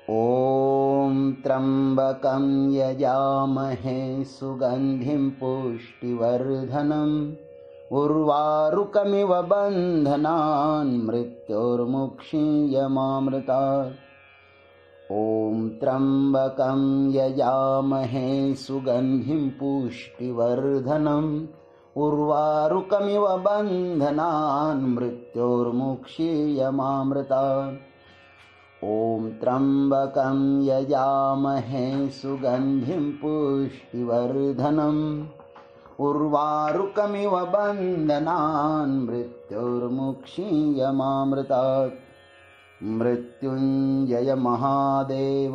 ॐ त्र्यम्बकं यजामहे सुगन्धिं पुष्टिवर्धनम् उर्वारुकमिव बन्धनान् मृत्योर्मुक्षीयमामृतात्। ॐ त्र्यम्बकं यजामहे सुगन्धिं पुष्टिवर्धनम् उर्वारुकमिव बन्धनान् मृत्योर्मुक्षीयमामृतात्। ॐ त्र्यम्बकं यजामहे सुगन्धिं पुष्टिवर्धनम् उर्वारुकमिव बन्धनान् मृत्योर्मुक्षीयमामृतात्। मृत्युञ्जय महादेव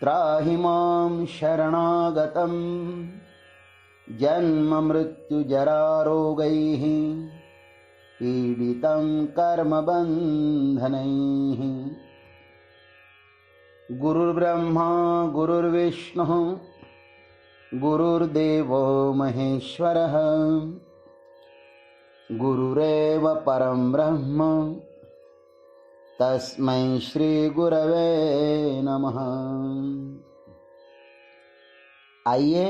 त्राहि मां शरणागतं जन्म मृत्युजरारोगैः पीडितं कर्मबन्धनैः। गुरुर्ब्रह्मा गुरुर्विष्णुः गुरुर्देवो महेश्वरः गुरुरेव परं ब्रह्म तस्मै श्री गुरवे नमः। आइए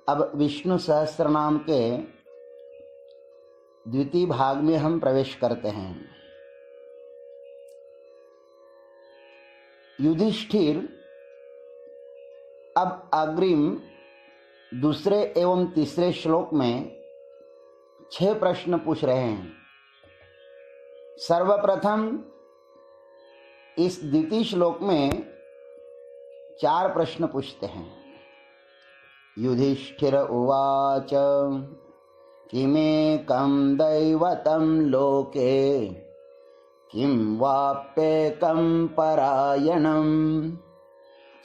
अब विष्णु सहस्त्रनाम के द्वितीय भाग में हम प्रवेश करते हैं। युधिष्ठिर अब अग्रिम दूसरे एवं तीसरे श्लोक में 6 प्रश्न पूछ रहे हैं। सर्वप्रथम इस द्वितीय श्लोक में 4 प्रश्न पूछते हैं। युधिष्ठिर उवाच किमेकं दैवतं लोके किं वाप्येकं परायणं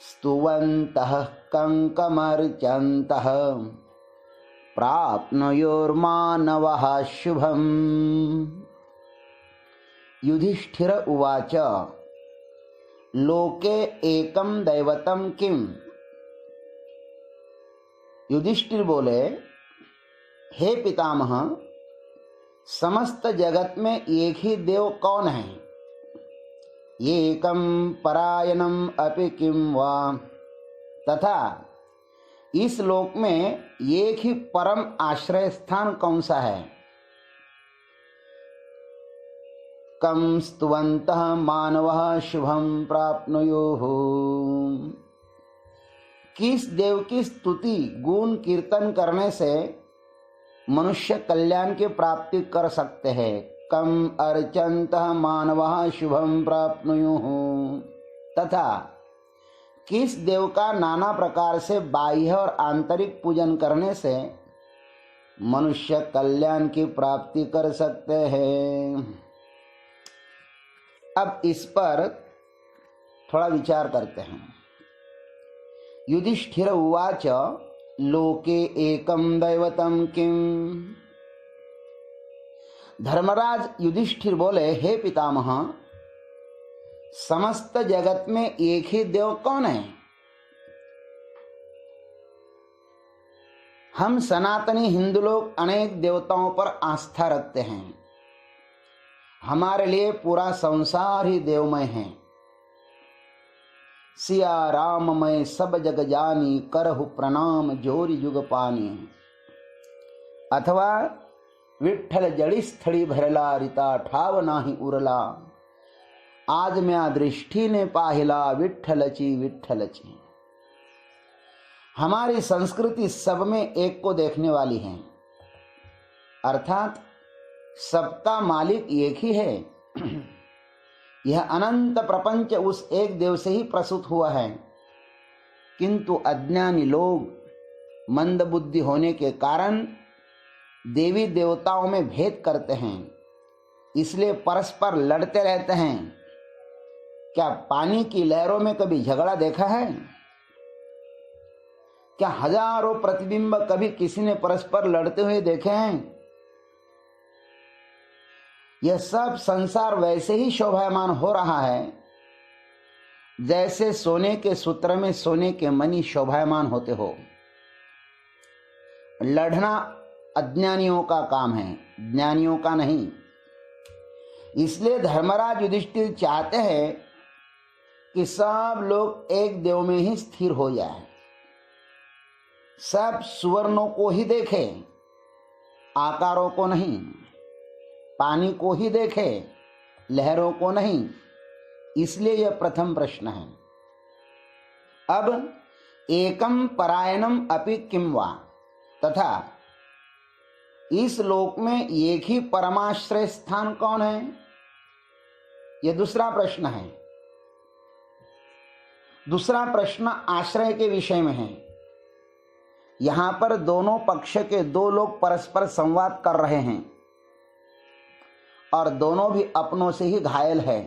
स्तुवन्तः कङ्कमर्चन्तः प्राप्नुयुर्मानवः शुभम्। युधिष्ठिर उवाच लोके एकं दैवतं किम्। युधिष्ठिर बोले, हे पितामह, समस्त जगत में एक ही देव कौन है। एकम परायणम अपि किम वा, तथा इस लोक में एक ही परम आश्रय स्थान कौन सा है। कम स्तुवन्तः मानवः शुभम प्राप्नुयुः। किस देव की स्तुति गुण कीर्तन करने से मनुष्य कल्याण की प्राप्ति कर सकते हैं। कम अर्चन्तः मानवः शुभम प्राप्नुयुः। तथा किस देव का नाना प्रकार से बाह्य और आंतरिक पूजन करने से मनुष्य कल्याण की प्राप्ति कर सकते हैं। अब इस पर थोड़ा विचार करते हैं। युधिष्ठिर उवाच लोके एकम दैवतम किम। धर्मराज युधिष्ठिर बोले, हे पितामह, समस्त जगत में एक ही देव कौन है। हम सनातनी हिंदू लोग अनेक देवताओं पर आस्था रखते हैं। हमारे लिए पूरा संसार ही देवमय है। सिया राम मैं सब जग जानी करहु प्रणाम जोरी जुग पानी। अथवा विठ्ठल जड़ी स्थड़ी भरला रिता ठाव नाही उरला। आज म्या दृष्टि ने पाहिला विठ्ठलची विठ्ठलची। हमारी संस्कृति सब में एक को देखने वाली है, अर्थात सबका मालिक एक ही है। यह अनंत प्रपंच उस एक देव से ही प्रसूत हुआ है, किंतु अज्ञानी लोग मंद बुद्धि होने के कारण देवी देवताओं में भेद करते हैं, इसलिए परस्पर लड़ते रहते हैं। क्या पानी की लहरों में कभी झगड़ा देखा है? क्या हजारों प्रतिबिंब कभी किसी ने परस्पर लड़ते हुए देखे हैं? यह सब संसार वैसे ही शोभायमान हो रहा है जैसे सोने के सूत्र में सोने के मणि शोभायमान होते हो। लड़ना अज्ञानियों का काम है, ज्ञानियों का नहीं। इसलिए धर्मराज युधिष्ठिर चाहते हैं कि सब लोग एक देव में ही स्थिर हो जाए, सब सुवर्णों को ही देखें, आकारों को नहीं, पानी को ही देखें, लहरों को नहीं। इसलिए यह प्रथम प्रश्न है। अब एकम परायणम अपि किम वा, तथा इस लोक में एक ही परमाश्रय स्थान कौन है, यह दूसरा प्रश्न है। दूसरा प्रश्न आश्रय के विषय में है। यहां पर दोनों पक्ष के दो लोग परस्पर संवाद कर रहे हैं और दोनों भी अपनों से ही घायल है।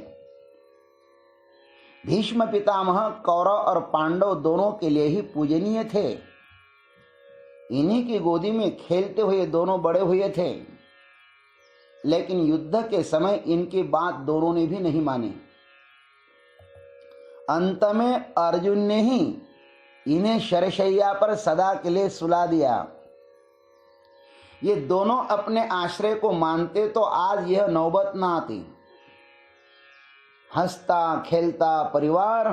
भीष्म पितामह कौरव और पांडव दोनों के लिए ही पूजनीय थे। इन्हीं की गोदी में खेलते हुए दोनों बड़े हुए थे, लेकिन युद्ध के समय इनकी बात दोनों ने भी नहीं मानी। अंत में अर्जुन ने ही इन्हें शरशैया पर सदा के लिए सुला दिया। ये दोनों अपने आश्रय को मानते तो आज यह नौबत न आती। हंसता खेलता परिवार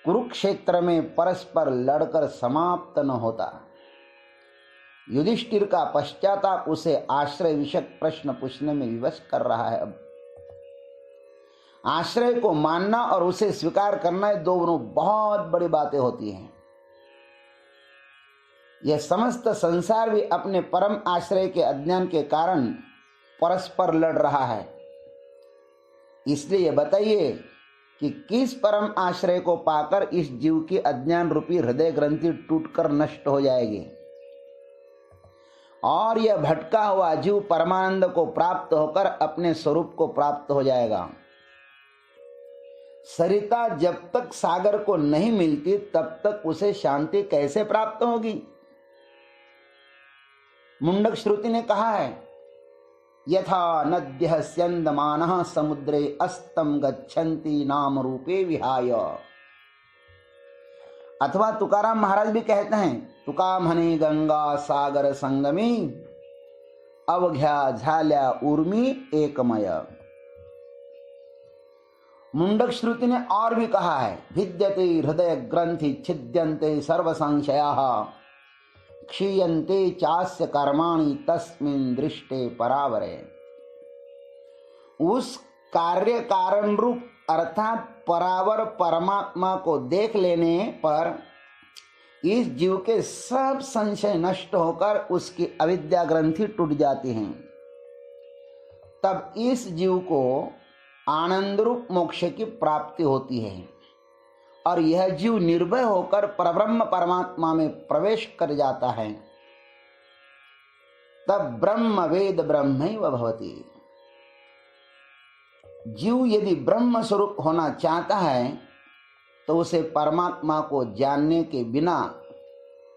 कुरुक्षेत्र में परस्पर लड़कर समाप्त न होता। युधिष्ठिर का पश्चाताप उसे आश्रय विषयक प्रश्न पूछने में विवश कर रहा है। अब आश्रय को मानना और उसे स्वीकार करना, दोनों बहुत बड़ी बातें होती हैं। यह समस्त संसार भी अपने परम आश्रय के अज्ञान के कारण परस्पर लड़ रहा है। इसलिए बताइए कि किस परम आश्रय को पाकर इस जीव की अज्ञान रूपी हृदय ग्रंथि टूटकर नष्ट हो जाएगी और यह भटका हुआ जीव परमानंद को प्राप्त होकर अपने स्वरूप को प्राप्त हो जाएगा। सरिता जब तक सागर को नहीं मिलती तब तक उसे शांति कैसे प्राप्त होगी। मुंडक श्रुति ने कहा है, यथा नद्यः स्यन्दमानः समुद्रे अस्तं गच्छन्ति नाम रूपे विहाय। अथवा तुकाराम महाराज भी कहते हैं, तुका म्हणे गंगा सागर संगमी अवघ्या झाल्या उर्मी एकमय। मुंडक श्रुति ने और भी कहा है, भिद्यते हृदय ग्रंथि छिद्यन्ते सर्व संशयाः क्षीयन्ते चास्य कर्माणि तस्मिन् दृष्टे परावरे। उस कार्य कारण रूप अर्थात परावर परमात्मा को देख लेने पर इस जीव के सब संशय नष्ट होकर उसकी अविद्या ग्रंथि टूट जाती हैं। तब इस जीव को आनंद रूप मोक्ष की प्राप्ति होती है और यह जीव निर्भय होकर परब्रह्म परमात्मा में प्रवेश कर जाता है। तब ब्रह्म वेद ब्रह्मैव भवति। जीव यदि ब्रह्म स्वरूप होना चाहता है तो उसे परमात्मा को जानने के बिना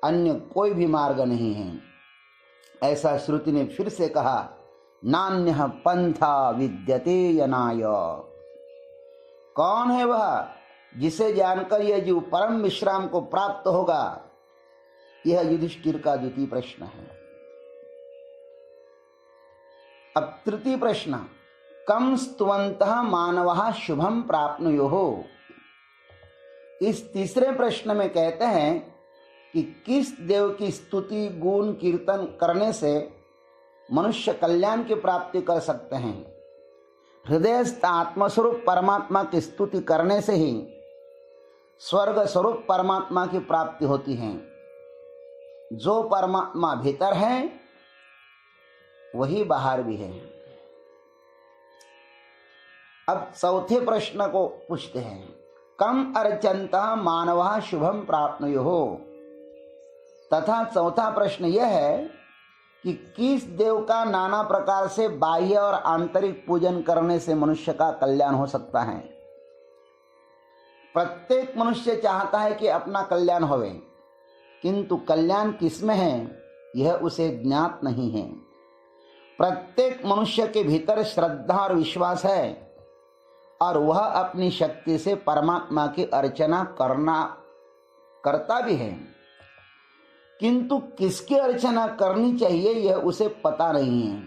अन्य कोई भी मार्ग नहीं है। ऐसा श्रुति ने फिर से कहा, नान्यः पंथा विद्यते यनाय। कौन है वह जिसे जानकर यह जीव परम विश्राम को प्राप्त होगा? यह युधिष्ठिर का द्वितीय प्रश्न है। अब तृतीय प्रश्न, कम स्तुवन्तः मानवः शुभम प्राप्नुयुः। इस तीसरे प्रश्न में कहते हैं कि किस देव की स्तुति गुण कीर्तन करने से मनुष्य कल्याण की प्राप्ति कर सकते हैं। हृदयस्थ आत्मस्वरूप परमात्मा की स्तुति करने से ही स्वर्ग स्वरूप परमात्मा की प्राप्ति होती है। जो परमात्मा भीतर है वही बाहर भी है। अब चौथे प्रश्न को पूछते हैं, कम अर्चन्तः मानवः शुभम प्राप्नुयुः। तथा चौथा प्रश्न यह है कि किस देव का नाना प्रकार से बाह्य और आंतरिक पूजन करने से मनुष्य का कल्याण हो सकता है। प्रत्येक मनुष्य चाहता है कि अपना कल्याण होवे, किंतु कल्याण किसमें है यह उसे ज्ञात नहीं है। प्रत्येक मनुष्य के भीतर श्रद्धा और विश्वास है और वह अपनी शक्ति से परमात्मा की अर्चना करता भी है, किंतु किसकी अर्चना करनी चाहिए यह उसे पता नहीं है।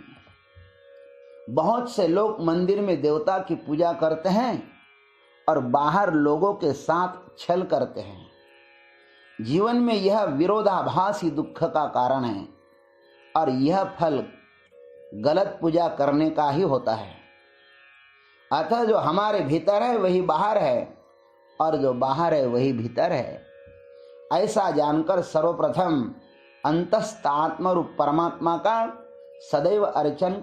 बहुत से लोग मंदिर में देवता की पूजा करते हैं और बाहर लोगों के साथ छल करते हैं। जीवन में यह विरोधाभास ही दुख का कारण है और यह फल गलत पूजा करने का ही होता है। अतः जो हमारे भीतर है वही बाहर है और जो बाहर है वही भीतर है, ऐसा जानकर सर्वप्रथम अंतस्थ आत्म रूप परमात्मा का सदैव अर्चन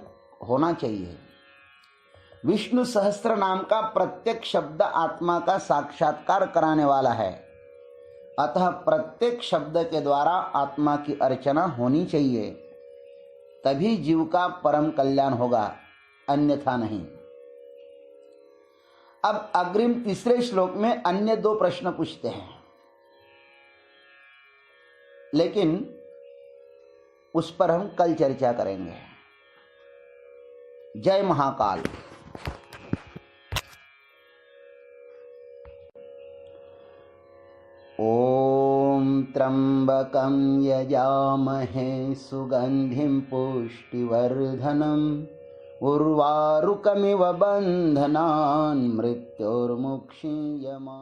होना चाहिए। विष्णु सहस्त्र नाम का प्रत्येक शब्द आत्मा का साक्षात्कार कराने वाला है, अतः प्रत्येक शब्द के द्वारा आत्मा की अर्चना होनी चाहिए, तभी जीव का परम कल्याण होगा, अन्यथा नहीं। अब अग्रिम तीसरे श्लोक में अन्य दो प्रश्न पूछते हैं, लेकिन उस पर हम कल चर्चा करेंगे। जय महाकाल। ओम त्र्यंबकं यजामहे सुगंधिं पुष्टिवर्धनम् उर्वारुकमिव बन्धनान् मृत्योर्मुक्षीयमामृतात्।